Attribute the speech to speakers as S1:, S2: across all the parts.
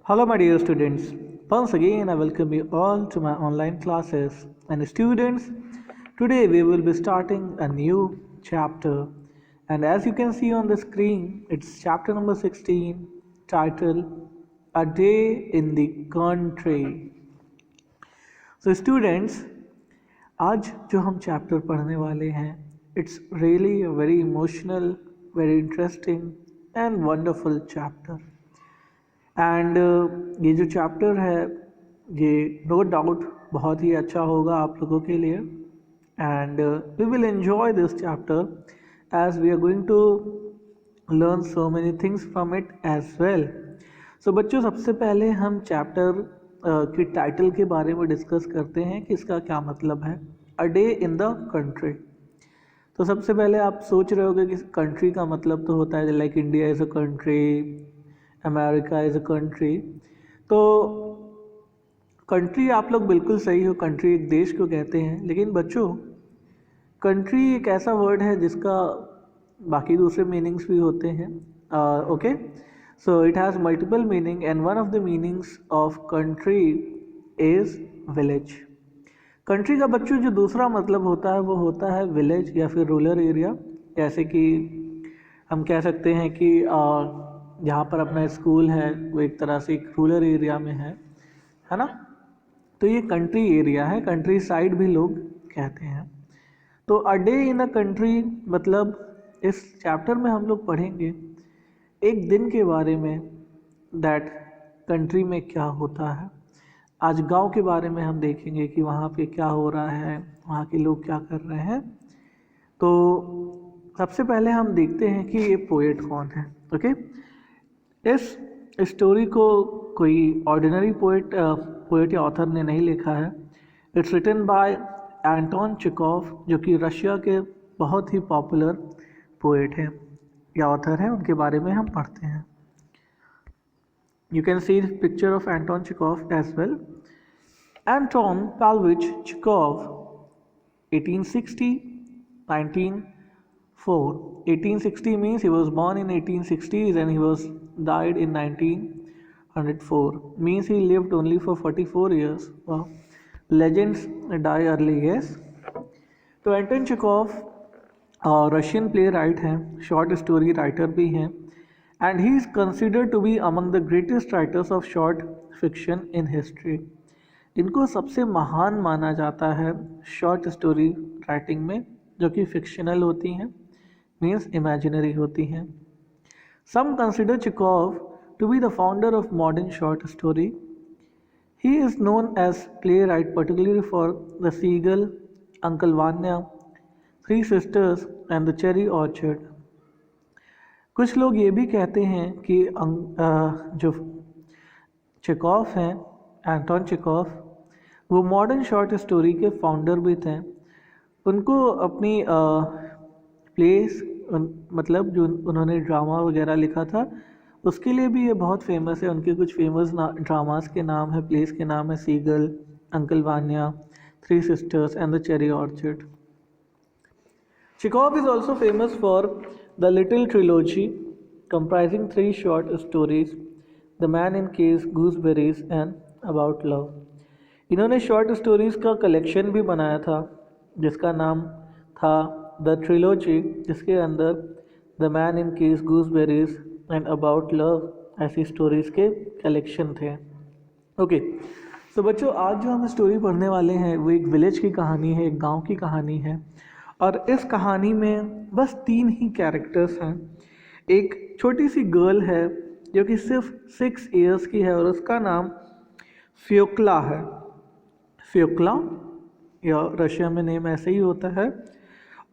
S1: Hello, my dear students. Once again, I welcome you all to my online classes. And students, today we will be starting a new chapter. And as you can see on the screen, it's chapter number 16, titled A Day in the Country. So, students, आज जो हम chapter पढ़ने वाले हैं, it's really a very emotional, very interesting and wonderful chapter. And ये जो chapter है ये नो डाउट बहुत ही अच्छा होगा आप लोगों के लिए. And we will enjoy this chapter as we are going to learn so many things from it as well. So बच्चों, सबसे पहले हम चैप्टर की टाइटल के बारे में डिस्कस करते हैं कि इसका क्या मतलब है. A day in the country. तो सबसे पहले आप सोच रहे होगे कि कंट्री का मतलब तो होता है like India is a country, America is a country. तो कंट्री आप लोग बिल्कुल सही हो, कंट्री एक देश को कहते हैं. लेकिन बच्चों, कंट्री एक ऐसा वर्ड है जिसका बाकी दूसरे मीनिंग्स भी होते हैं. Okay, so it has multiple meaning and one of the meanings of country is village. Country का बच्चों जो दूसरा मतलब होता है वो होता है विलेज या फिर रूरल एरिया. जैसे कि हम कह सकते हैं कि जहाँ पर अपना स्कूल है वो एक तरह से एक रूरल एरिया में है ना. तो ये कंट्री एरिया है, कंट्री साइड भी लोग कहते हैं. तो a day in a country मतलब इस चैप्टर में हम लोग पढ़ेंगे एक दिन के बारे में, दैट कंट्री में क्या होता है. आज गांव के बारे में हम देखेंगे कि वहाँ पे क्या हो रहा है, वहाँ के लोग क्या कर रहे हैं. तो सबसे पहले हम देखते हैं कि ये पोएट कौन है. ओके, इस स्टोरी को कोई ऑर्डिनरी पोएट या ऑथर ने नहीं लिखा है. It's written by Anton Chekhov, जो कि रशिया के बहुत ही पॉपुलर पोएट हैं या ऑथर हैं. उनके बारे में हम पढ़ते हैं. You can see the picture of Anton Chekhov as well. Anton Pavlovich Chekhov, 1860, 1904. 1860 means he was born in 1860s and he was died in 1904. Means he lived only for 44 years. Wow. Legends die early, yes. तो एंटन Chekhov Russian play right हैं, short story writer भी हैं. And he is considered to be among the greatest writers of short fiction in history. इनको सबसे महान माना जाता है शॉर्ट स्टोरी राइटिंग में, जो कि फिक्शनल होती हैं, मीन्स इमेजिनरी होती हैं. Some consider Chekhov to be the founder of modern short story. He is known as playwright particularly for The Seagull, Uncle Vanya, Three Sisters and The Cherry Orchard. कुछ लोग ये भी कहते हैं कि जो चेखोव हैं, एंटोन चेखोव, वो मॉडर्न शॉर्ट स्टोरी के फाउंडर भी थे. उनको अपनी प्लेस मतलब जो उन्होंने ड्रामा वगैरह लिखा था उसके लिए भी ये बहुत फेमस है. उनके कुछ फेमस ड्रामास के नाम है, प्लेस के नाम है seagull, uncle Vanya, three sisters and the cherry orchard. Chekhov is also famous for the Little Trilogy, comprising 3 short stories, The Man in Case, Gooseberries and About Love. इन्होंने short stories का collection भी बनाया था जिसका नाम था the trilogy, जिसके अंदर the man in case, गूसबेरीज and about love ऐसी स्टोरीज के कलेक्शन थे. ओके, तो बच्चों, आज जो हम स्टोरी पढ़ने वाले हैं वो एक विलेज की कहानी है, एक गांव की कहानी है. और इस कहानी में बस 3 ही कैरेक्टर्स हैं. एक छोटी सी गर्ल है जो कि सिर्फ 6 इयर्स की है और उसका नाम फ्योक्ला है. फ्योक्ला या रशिया में नेम ऐसे ही होता है.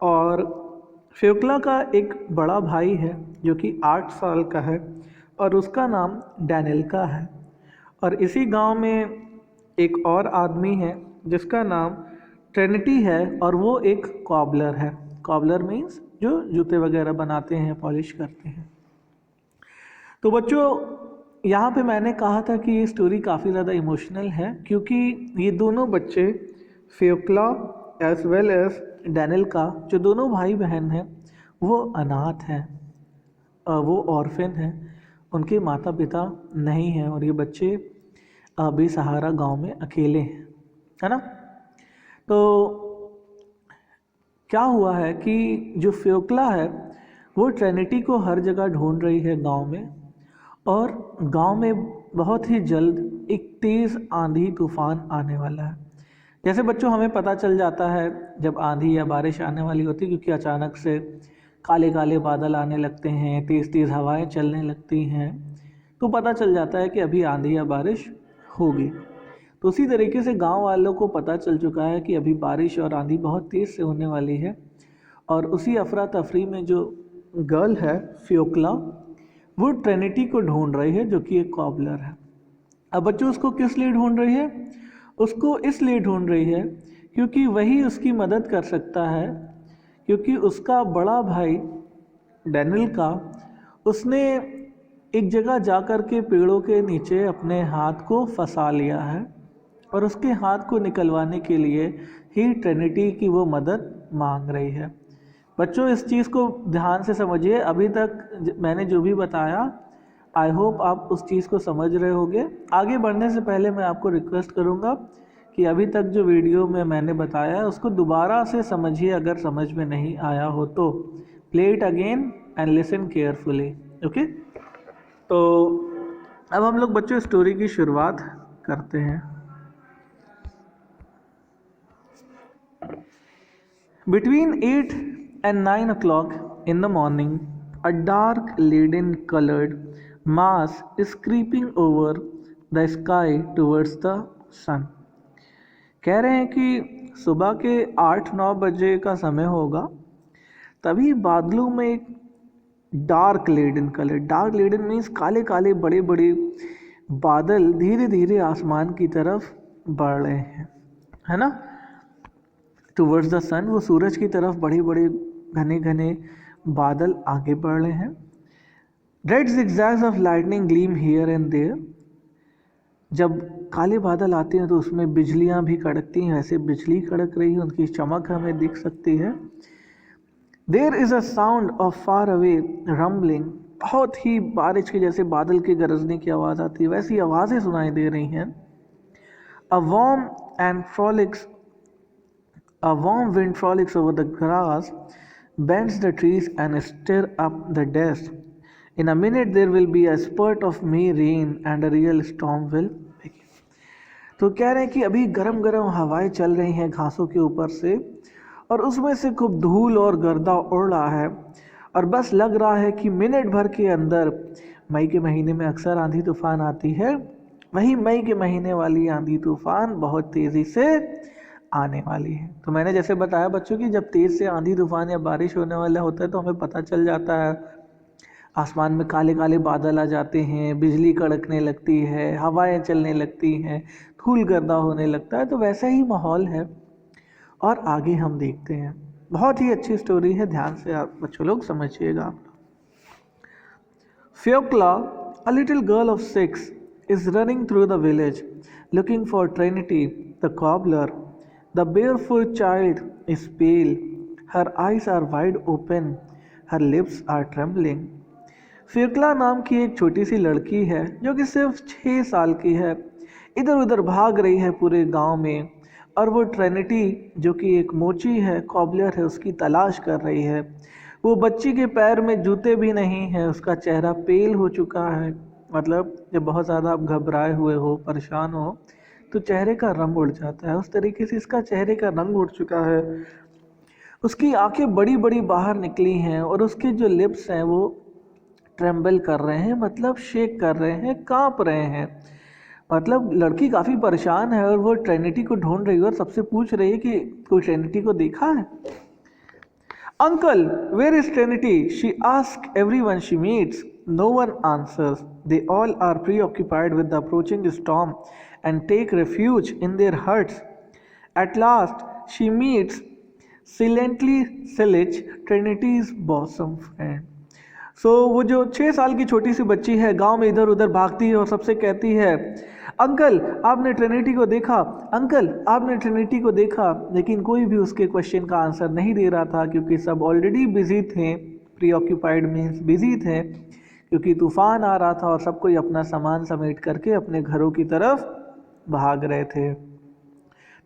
S1: और फ्योक्ला का एक बड़ा भाई है जो कि 8 साल का है और उसका नाम डैनिल्का है. और इसी गांव में एक और आदमी है जिसका नाम ट्रिनिटी है और वो एक कॉबलर है. कॉबलर मीन्स जो जूते वगैरह बनाते हैं, पॉलिश करते हैं. तो बच्चों, यहाँ पे मैंने कहा था कि ये स्टोरी काफ़ी ज़्यादा इमोशनल है क्योंकि ये दोनों बच्चे, फ्योक्ला एज वेल एज डैनिल्का, जो दोनों भाई बहन हैं, वो अनाथ हैं, वो ऑर्फन हैं. उनके माता पिता नहीं हैं और ये बच्चे बेसहारा गांव में अकेले हैं, है ना। तो क्या हुआ है कि जो फ्योक्ला है वो ट्रिनिटी को हर जगह ढूंढ रही है गांव में, और गांव में बहुत ही जल्द एक तेज़ आंधी तूफान आने वाला है। जैसे बच्चों हमें पता चल जाता है जब आंधी या बारिश आने वाली होती है, क्योंकि अचानक से काले काले बादल आने लगते हैं, तेज़ तेज़ हवाएं चलने लगती हैं, तो पता चल जाता है कि अभी आंधी या बारिश होगी। तो उसी तरीके से गांव वालों को पता चल चुका है कि अभी बारिश और आंधी बहुत तेज़ से होने वाली है, और उसी अफरा तफरी में जो गर्ल है फ्योक्ला वो ट्रिनिटी को ढूंढ रही है, जो कि एक कॉबलर है। अब बच्चों उसको किस लिए ढूंढ रही है? उसको इसलिए ढूंढ रही है क्योंकि वही उसकी मदद कर सकता है, क्योंकि उसका बड़ा भाई डैनियल का उसने एक जगह जाकर के पेड़ों के नीचे अपने हाथ को फंसा लिया है, और उसके हाथ को निकलवाने के लिए ही ट्रिनिटी की वो मदद मांग रही है। बच्चों इस चीज़ को ध्यान से समझिए। अभी तक मैंने जो भी बताया आई होप आप उस चीज़ को समझ रहे होंगे। आगे बढ़ने से पहले मैं आपको रिक्वेस्ट करूँगा कि अभी तक जो वीडियो में मैंने बताया है उसको दोबारा से समझिए, अगर समझ में नहीं आया हो तो play it again and listen carefully, okay. तो अब हम लोग बच्चों स्टोरी की शुरुआत करते हैं। Between 8 and 9 o'clock in the morning, a dark leaden-colored mass is creeping over the sky towards the sun. कह रहे हैं कि सुबह के 8-9 बजे का समय होगा, तभी बादलों में एक dark laden colour, dark laden means काले काले बड़े बड़े बादल धीरे धीरे आसमान की तरफ बढ़ रहे हैं, है ना। टुवर्ड्स द सन, वो सूरज की तरफ बड़े बड़े घने घने बादल आगे बढ़ रहे हैं। Red zigzags of lightning gleam here and there, जब काले बादल आते हैं तो उसमें बिजलियां भी कड़कती हैं, ऐसे बिजली कड़क रही है, उनकी चमक हमें दिख सकती है। There is a sound of far away rumbling, बहुत ही बारिश के जैसे बादल के गरजने की आवाज़ आती है, वैसी आवाज़ें सुनाई दे रही हैं। अ warm wind frolics over the grass, bends the trees and stir up the dust. In a minute there will be a spurt of May rain and a real storm will begin. तो कह रहे हैं कि अभी गरम गरम हवाएं चल रही हैं घासों के ऊपर से, और उसमें से खूब धूल और गर्दा उड़ रहा है, और बस लग रहा है कि मिनट भर के अंदर, मई के महीने में अक्सर आंधी तूफान आती है, वही मई के महीने वाली आंधी तूफान बहुत तेज़ी से आने वाली है। तो मैंने जैसे बताया बच्चों कि जब तेज़ से आंधी तूफान या बारिश होने वाला होता है तो हमें पता चल जाता है, आसमान में काले काले बादल आ जाते हैं, बिजली कड़कने लगती है, हवाएं चलने लगती हैं, धूल गर्दा होने लगता है। तो वैसा ही माहौल है, और आगे हम देखते हैं। बहुत ही अच्छी स्टोरी है, ध्यान से आप बच्चों लोग समझिएगा। फ्योक्ला, a little girl of 6, is running through the village looking for Trinity, the cobbler. The barefoot child is pale, her eyes are wide open, her lips are trembling. फ्योक्ला नाम की एक छोटी सी लड़की है जो कि सिर्फ 6 साल की है, इधर उधर भाग रही है पूरे गांव में, और वो ट्रिनिटी जो कि एक मोची है, कॉबलर है, उसकी तलाश कर रही है। वो बच्ची के पैर में जूते भी नहीं हैं, उसका चेहरा पेल हो चुका है, मतलब जब बहुत ज़्यादा आप घबराए हुए हो, परेशान हो, तो चेहरे का रंग उड़ जाता है, उस तरीके से इसका चेहरे का रंग उड़ चुका है। उसकी आंखें बड़ी बड़ी बाहर निकली हैं, और उसके जो लिप्स हैं वो ट्रेम्बल कर रहे हैं, मतलब शेक कर रहे हैं, कांप रहे हैं। मतलब लड़की काफ़ी परेशान है, और वो ट्रिनिटी को ढूंढ रही है, और सबसे पूछ रही है कि कोई ट्रिनिटी को देखा है। Uncle, where is Trinity? She ask everyone she meets. No one answers. They all are preoccupied with the approaching storm and take refuge in their huts. At last, she meets silently Silich, Trinity's bosom friend. So वो जो 6 साल की छोटी सी बच्ची है, गांव में इधर उधर भागती है और सबसे कहती है, अंकल आपने ट्रिनिटी को देखा, अंकल आपने ट्रिनिटी को देखा। लेकिन कोई भी उसके क्वेश्चन का आंसर नहीं दे रहा था, क्योंकि सब ऑलरेडी बिजी थे। प्रीऑक्यूपाइड मीन्स बिजी थे, क्योंकि तूफान आ रहा था और सब कोई अपना सामान समेट करके अपने घरों की तरफ भाग रहे थे।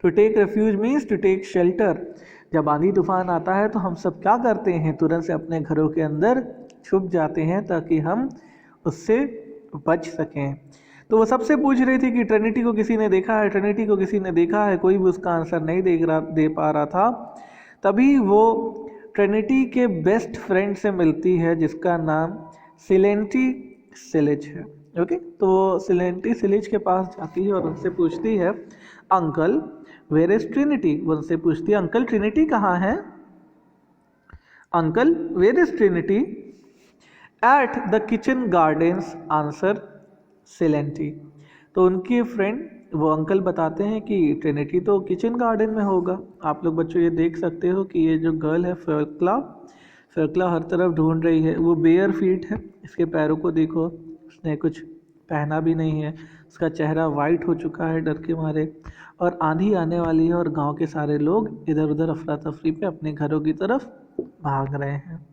S1: To take refuge means to take shelter. जब आंधी तूफान आता है तो हम सब क्या करते हैं, तुरंत से अपने घरों के अंदर छुप जाते हैं ताकि हम उससे बच सकें। तो वो सबसे पूछ रही थी कि ट्रिनिटी को किसी ने देखा है, ट्रिनिटी को किसी ने देखा है, कोई भी उसका आंसर नहीं दे पा रहा था। तभी वो ट्रिनिटी के बेस्ट फ्रेंड से मिलती है जिसका नाम सिलेंटी सिलिच है। ओके, तो वो सिलेंटी सिलिच के पास जाती है और उनसे पूछती है अंकल वेयर इज ट्रिनिटी। वो उनसे पूछती है अंकल ट्रिनिटी कहाँ है, uncle where is Trinity. At the kitchen gardens answer silently. तो उनके फ्रेंड वो अंकल बताते हैं कि ट्रिनिटी तो किचन गार्डन में होगा। आप लोग बच्चों ये देख सकते हो कि ये जो गर्ल है फेरक्ला हर तरफ ढूंढ रही है। वो बेयर फीट है, इसके पैरों को देखो, उसने कुछ पहना भी नहीं है, उसका चेहरा वाइट हो चुका है डर के मारे, और आंधी आने वाली है और गांव के सारे लोग इधर उधर अफरा तफरी पे अपने घरों की तरफ भाग रहे हैं।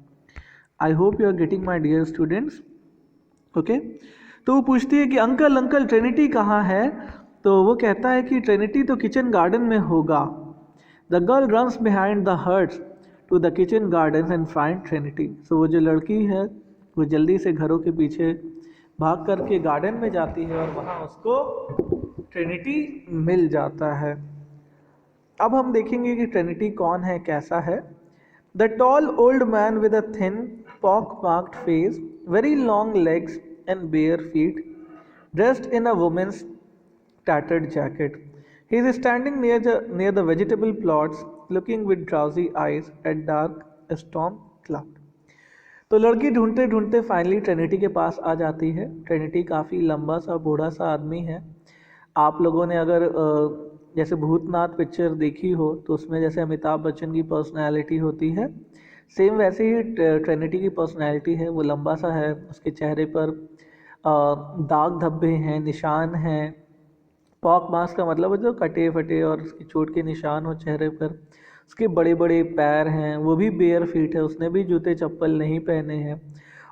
S1: I hope you are getting my dear students. Okay, तो वो पूछती है कि अंकल अंकल ट्रिनिटी कहाँ है। तो वो कहता है कि ट्रिनिटी तो किचन गार्डन में होगा। The girl runs behind the huts to the kitchen garden and find Trinity. So वो जो लड़की है वो जल्दी से घरों के पीछे भाग करके गार्डन में जाती है और वहाँ उसको ट्रिनिटी मिल जाता है। अब हम देखेंगे कि ट्रिनिटी कौन है, कैसा है। The tall old man with a thin pock marked face, very long legs and bare feet, dressed in a women's tattered jacket. He is standing near the vegetable plots, looking with drowsy eyes at dark storm cloud. तो लड़की ढूंढते ढूंढते finally Trinity के पास आ जाती है। Trinity काफ़ी लंबा सा बूढ़ा सा आदमी है। आप लोगों ने अगर जैसे भूतनाथ पिक्चर देखी हो तो उसमें जैसे अमिताभ बच्चन की पर्सनैलिटी होती है, सेम वैसे ही ट्रिनिटी की पर्सनैलिटी है। वो लंबा सा है, उसके चेहरे पर दाग धब्बे हैं, निशान हैं। पॉक मार्क्स का मतलब है जो कटे फटे और उसकी चोट के निशान हो चेहरे पर। उसके बड़े बड़े पैर हैं, वो भी बेयर फीट है, उसने भी जूते चप्पल नहीं पहने हैं।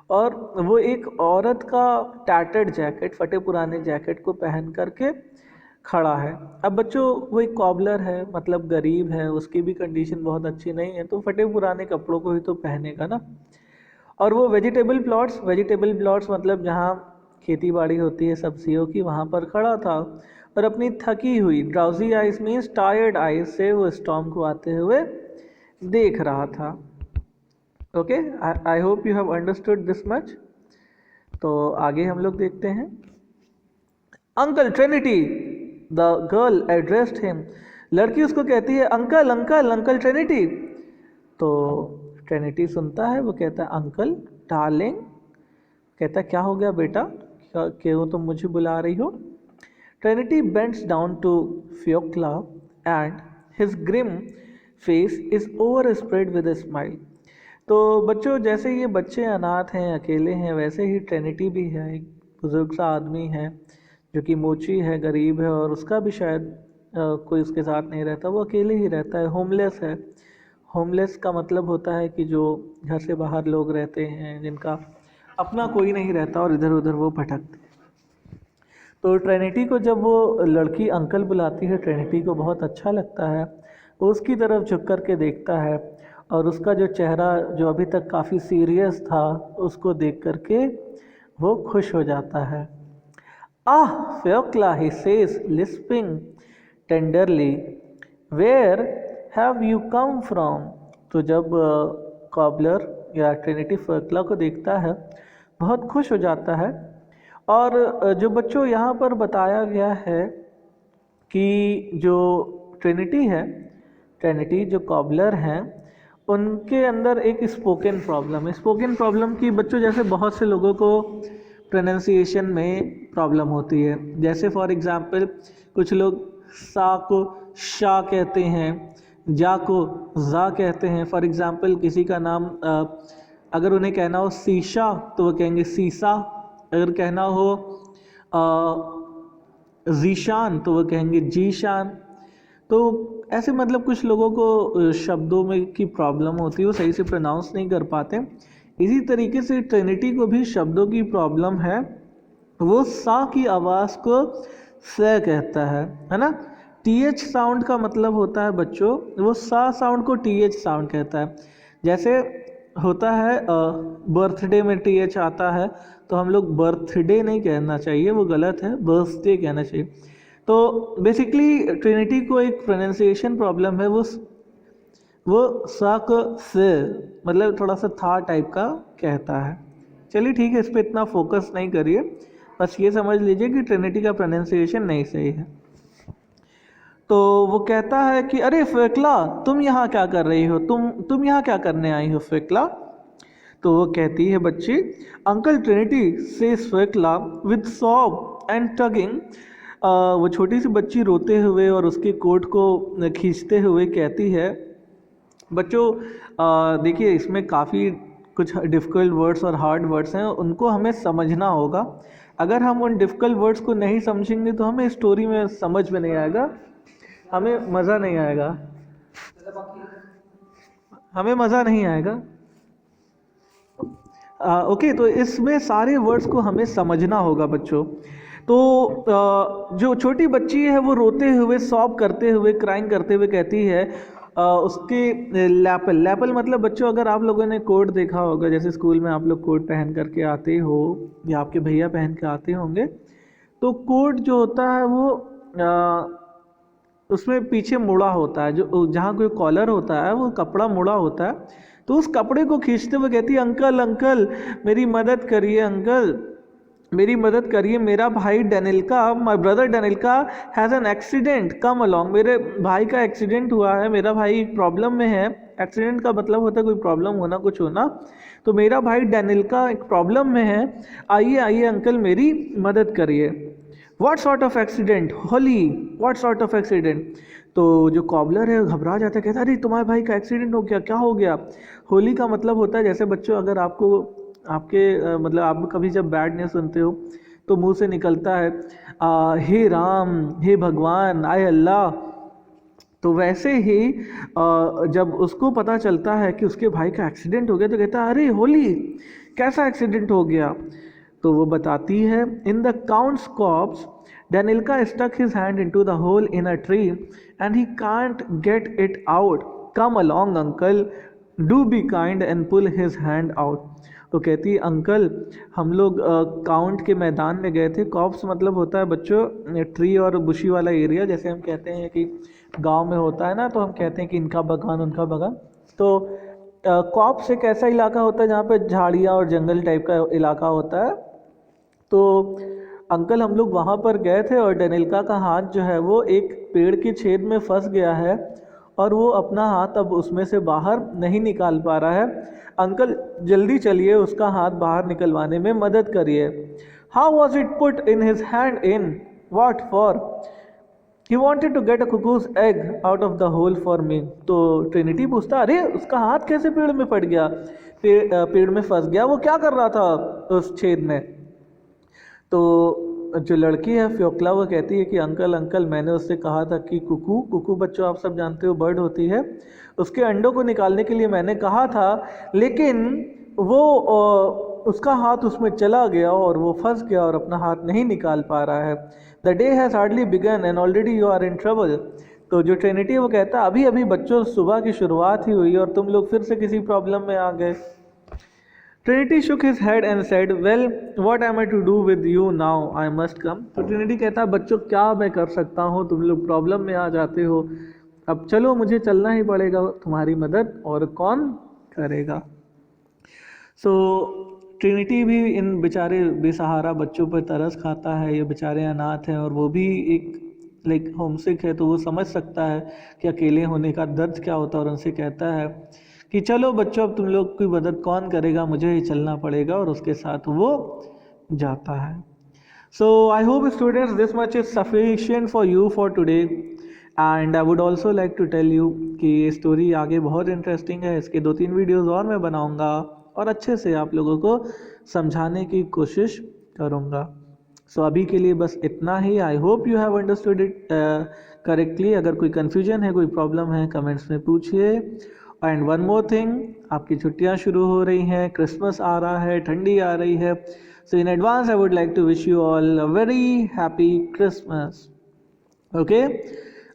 S1: और वो एक औरत का टैटर्ड जैकेट, फटे पुराने जैकेट को पहन करके खड़ा है। अब बच्चों वो एक कॉबलर है, मतलब गरीब है, उसकी भी कंडीशन बहुत अच्छी नहीं है, तो फटे पुराने कपड़ों को ही तो पहनेगा ना। और वो वेजिटेबल प्लॉट्स मतलब जहाँ खेती बाड़ी होती है सब्जियों की, वहाँ पर खड़ा था और अपनी थकी हुई drowsy eyes means tired eyes से वो स्टॉर्म को आते हुए देख रहा था। Okay, I hope you have understood this much. तो आगे हम लोग देखते हैं। Uncle Trinity, the girl addressed him. लड़की उसको कहती है अंकल अंकल अंकल ट्रिनिटी। तो ट्रिनिटी सुनता है, वो कहता है अंकल डार्लिंग। कहता है क्या हो गया बेटा, क्यों तुम मुझे बुला रही हो। Trinity bends down to Fiocla and his grim face is overspread with a smile. तो बच्चों जैसे ये बच्चे अनाथ हैं, अकेले हैं, वैसे ही ट्रिनिटी भी है, एक बुजुर्ग सा आदमी है जो कि मोची है, गरीब है, और उसका भी शायद कोई उसके साथ नहीं रहता, वो अकेले ही रहता है, होमलेस है। होमलेस का मतलब होता है कि जो घर से बाहर लोग रहते हैं, जिनका अपना कोई नहीं रहता और इधर उधर वो भटकते। तो ट्रिनिटी को जब वो लड़की अंकल बुलाती है, ट्रिनिटी को बहुत अच्छा लगता है। वो उसकी तरफ झुक कर के देखता है और उसका जो चेहरा जो अभी तक काफ़ी सीरियस था, उसको देख कर के वो खुश हो जाता है। आह Fiocla, he says, lisping tenderly, where have you come from? तो जब कॉबलर या ट्रिनिटी Fiocla को देखता है, बहुत खुश हो जाता है। और जो बच्चों यहाँ पर बताया गया है कि जो ट्रिनिटी है, ट्रिनिटी जो कॉबलर हैं, उनके अंदर एक स्पोकन प्रॉब्लम है। स्पोकन प्रॉब्लम की बच्चों जैसे बहुत से लोगों को प्रोनाउंसिएशन में प्रॉब्लम होती है। जैसे फॉर एग्जांपल कुछ लोग सा को शा कहते हैं, जा को जा कहते हैं। फॉर एग्जांपल किसी का नाम अगर उन्हें कहना हो शीशा तो वो कहेंगे सीसा, अगर कहना हो जीशान तो वो कहेंगे जीशान। तो ऐसे मतलब कुछ लोगों को शब्दों में की प्रॉब्लम होती है, वो सही से प्रोनाउंस नहीं कर पाते। इसी तरीके से ट्रिनिटी को भी शब्दों की प्रॉब्लम है, वो सा की आवाज़ को स कहता है ना। टीएच साउंड का मतलब होता है बच्चों, वो सा साउंड को टीएच साउंड कहता है। जैसे होता है बर्थडे में टीएच आता है, तो हम लोग बर्थडे नहीं कहना चाहिए, वो गलत है, बर्थडे कहना चाहिए। तो बेसिकली ट्रिनिटी को एक प्रोनाउंसिएशन प्रॉब्लम है, वो सा को से मतलब थोड़ा सा था टाइप का कहता है। चलिए ठीक है, इस पर इतना फोकस नहीं करिए, बस ये समझ लीजिए कि ट्रिनिटी का प्रोनाउंसिएशन नहीं सही है। तो वो कहता है कि अरे फेकला, तुम यहाँ क्या कर रही हो, तुम यहाँ क्या करने आई हो फेकला। तो वो कहती है बच्ची, अंकल ट्रिनिटी सेज फेकला विद सॉब एंड टगिंग। वो छोटी सी बच्ची रोते हुए और उसके कोट को खींचते हुए कहती है, बच्चों देखिए इसमें काफ़ी कुछ डिफ़िकल्ट वर्ड्स और हार्ड वर्ड्स हैं, उनको हमें समझना होगा। अगर हम उन डिफ़िकल्ट वर्ड्स को नहीं समझेंगे तो हमें स्टोरी में समझ में नहीं आएगा, हमें मज़ा नहीं आएगा, हमें मज़ा नहीं आएगा। ओके, तो इसमें सारे वर्ड्स को हमें समझना होगा बच्चों। तो जो छोटी बच्ची है वो रोते हुए, सॉब करते हुए, क्राइंग करते हुए कहती है उसके लैपल मतलब बच्चों, अगर आप लोगों ने कोट देखा होगा, जैसे स्कूल में आप लोग कोट पहन करके आते हो या आपके भैया पहन के आते होंगे, तो कोट जो होता है वो उसमें पीछे मुड़ा होता है, जो जहाँ कोई कॉलर होता है वो कपड़ा मुड़ा होता है। तो उस कपड़े को खींचते हुए कहती है, अंकल अंकल मेरी मदद करिए, अंकल मेरी मदद करिए, मेरा भाई Denilka, my brother Denilka has an accident, come along. मेरे भाई का एक्सीडेंट हुआ है, मेरा भाई प्रॉब्लम में है। एक्सीडेंट का मतलब होता है कोई प्रॉब्लम होना, कुछ होना। तो मेरा भाई डेनिल्का एक प्रॉब्लम में है, आइए आइए अंकल मेरी मदद करिए। What sort of accident Holi, what sort of accident. तो जो कॉबलर है घबरा जाता है, कहता है अरे तुम्हारे भाई का एक्सीडेंट हो गया, क्या हो गया। होली का मतलब होता है, जैसे बच्चों अगर आपको आपके मतलब आप कभी जब बैड न्यूज़ सुनते हो तो मुंह से निकलता है हे राम, हे भगवान, आय अल्लाह। तो वैसे ही जब उसको पता चलता है कि उसके भाई का एक्सीडेंट हो गया तो कहता है अरे होली कैसा एक्सीडेंट हो गया। तो वो बताती है, in the count's copse Denilka stuck his hand into the hole in a tree and he can't get it out, come along uncle, do be kind and pull his hand out. तो कहती है uncle हम लोग count के मैदान में गए थे। कॉप्स मतलब होता है बच्चों ट्री और बुशी वाला एरिया, जैसे हम कहते हैं कि गांव में होता है ना, तो हम कहते हैं कि इनका बगान उनका बगान। तो कॉप्स एक ऐसा इलाका होता है जहाँ पे झाड़ियाँ और जंगल टाइप का इलाका होता है। तो अंकल हम लोग वहाँ पर गए थे और डेनिल्का का हाथ जो है वो एक पेड़ के छेद में फंस गया है और वो अपना हाथ अब उसमें से बाहर नहीं निकाल पा रहा है। अंकल जल्दी चलिए उसका हाथ बाहर निकलवाने में मदद करिए। How was it put in his hand, in what for, he wanted to get a cuckoo's egg out of the hole for me. तो ट्रिनिटी पूछता अरे उसका हाथ कैसे पेड़ में फट गया, पेड़ में फंस गया, वो क्या कर रहा था उस छेद में। तो जो लड़की है फ्योक्ला वो कहती है कि अंकल अंकल मैंने उससे कहा था कि कुकू, कुकू बच्चों आप सब जानते हो बर्ड होती है, उसके अंडों को निकालने के लिए मैंने कहा था, लेकिन वो उसका हाथ उसमें चला गया और वो फंस गया और अपना हाथ नहीं निकाल पा रहा है। The day has hardly begun and already you are in trouble. तो जो ट्रिनिटी वो कहता है अभी अभी बच्चों सुबह की शुरुआत ही हुई और तुम लोग फिर से किसी प्रॉब्लम में आ गए। Trinity shook his head and said, "Well, what am I to do with you now? I must come." तो ट्रिनिटी कहता है बच्चों क्या मैं कर सकता हूँ, तुम लोग प्रॉब्लम में आ जाते हो, अब चलो मुझे चलना ही पड़ेगा, तुम्हारी मदद और कौन करेगा। सो ट्रिनिटी भी इन बेचारे बेसहारा बच्चों पर तरस खाता है, ये बेचारे अनाथ हैं और वो भी एक होमसिक है, तो वो समझ सकता है कि अकेले होने का दर्द क्या होता है और उनसे कहता है कि चलो बच्चों अब तुम लोग की मदद कौन करेगा, मुझे ही चलना पड़ेगा, और उसके साथ वो जाता है। So I hope students this much is sufficient for you for today and I would also like to tell you कि ये स्टोरी आगे बहुत इंटरेस्टिंग है, इसके 2-3 वीडियोज़ और मैं बनाऊँगा और अच्छे से आप लोगों को समझाने की कोशिश करूँगा। सो अभी के लिए बस इतना ही। I hope you have understood it correctly. अगर कोई कन्फ्यूजन है, कोई प्रॉब्लम है, कमेंट्स में पूछिए एंड वन मोर थिंग, आपकी छुट्टियां शुरू हो रही हैं, क्रिसमस आ रहा है, ठंडी आ रही है. So in advance I would like to wish you all a very happy Christmas. Okay,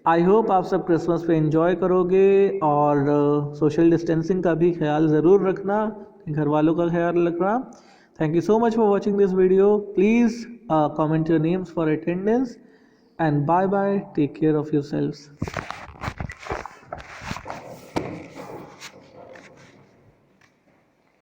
S1: I hope आप सब क्रिसमस पे एंजॉय करोगे और सोशल डिस्टेंसिंग का भी ख्याल ज़रूर रखना, घर वालों का ख्याल रखना. Thank you so much for watching this video. Please comment your names for attendance and bye bye. Take care of yourselves.